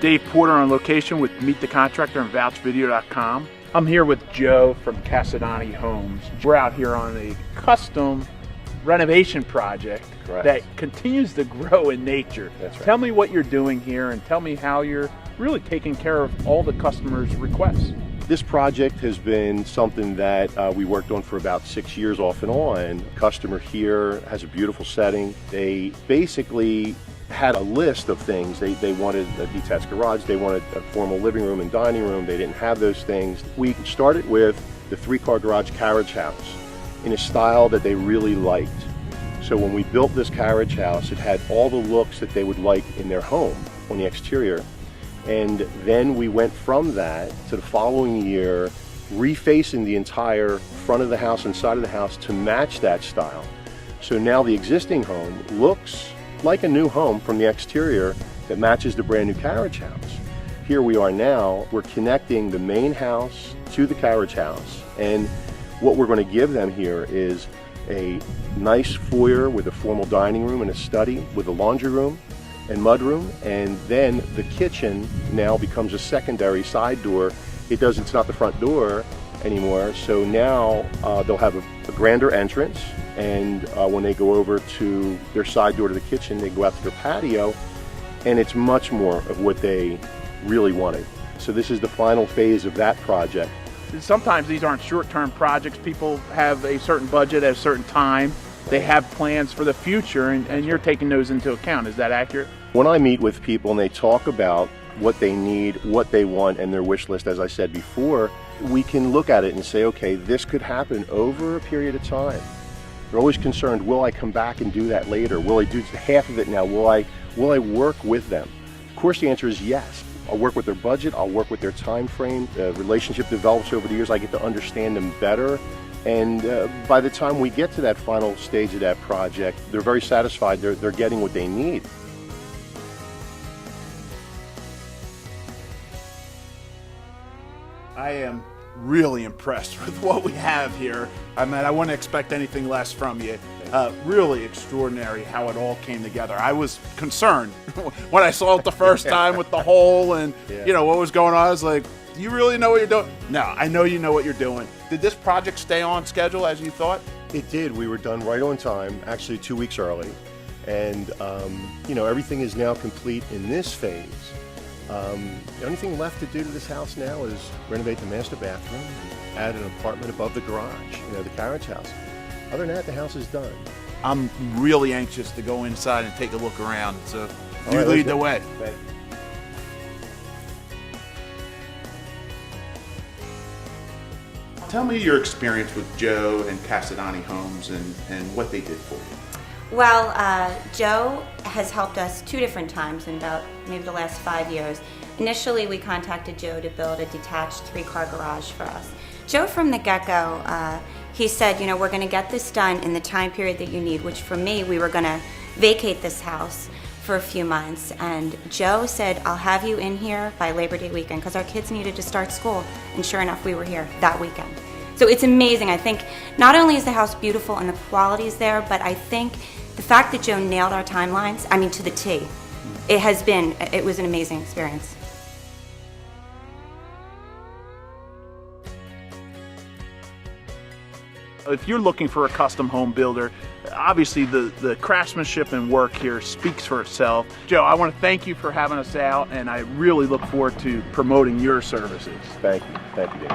Dave Porter on location with Meet the Contractor and VouchVideo.com. I'm here with Joe from Casadani Homes. We're out here on a custom renovation project that continues to grow in nature. That's right. Tell me what you're doing here and tell me how you're really taking care of all the customers' requests. This project has been something that we worked on for about 6 years off and on. Customer here has a beautiful setting. They basically had a list of things. They wanted a detached garage, they wanted a formal living room and dining room. They didn't have those things. We started with the 3-car garage carriage house in a style that they really liked. So when we built this carriage house, it had all the looks that they would like in their home on the exterior. And then we went from that to the following year, refacing the entire front of the house and side of the house to match that style. So now the existing home looks like a new home from the exterior that matches the brand new carriage house. Here we are now, we're connecting the main house to the carriage house. And what we're going to give them here is a nice foyer with a formal dining room and a study with a laundry room and mudroom, and then the kitchen now becomes a secondary side door. It's not the front door anymore, so now they'll have a grander entrance, and when they go over to their side door to the kitchen, they go out to their patio, and it's much more of what they really wanted. So this is the final phase of that project. Sometimes these aren't short-term projects. People have a certain budget at a certain time. They have plans for the future, and you're taking those into account. Is that accurate? When I meet with people and they talk about what they need, what they want, and their wish list, as I said before, we can look at it and say, okay, this could happen over a period of time. They're always concerned, will I come back and do that later? Will I do half of it now? Will I work with them? Of course, the answer is yes. I'll work with their budget, I'll work with their time frame. The relationship develops over the years. I get to understand them better. And by the time we get to that final stage of that project, they're very satisfied. They're getting what they need. I am really impressed with what we have here. I mean, I wouldn't expect anything less from you. Really extraordinary how it all came together. I was concerned when I saw it the first time with the hole and you know what was going on. I was like, do you really know what you're doing? No, I know you know what you're doing. Did this project stay on schedule as you thought? It did. We were done right on time, actually 2 weeks early. And you know, everything is now complete in this phase. The only thing left to do to this house now is renovate the master bathroom and add an apartment above the garage, you know, the carriage house. Other than that, the house is done. I'm really anxious to go inside and take a look around, so you lead the way. Tell me your experience with Joe and Casadani Homes and what they did for you. Well, Joe has helped us 2 different times in about maybe the last 5 years. Initially, we contacted Joe to build a detached 3-car garage for us. Joe, from the get-go, he said, you know, we're going to get this done in the time period that you need, which for me, we were going to vacate this house for a few months. And Joe said, I'll have you in here by Labor Day weekend, because our kids needed to start school. And sure enough, we were here that weekend. So it's amazing. I think not only is the house beautiful and the quality is there, but I think the fact that Joe nailed our timelines, I mean, to the T, it was an amazing experience. If you're looking for a custom home builder, obviously the craftsmanship and work here speaks for itself. Joe, I want to thank you for having us out, and I really look forward to promoting your services. Thank you, Dave.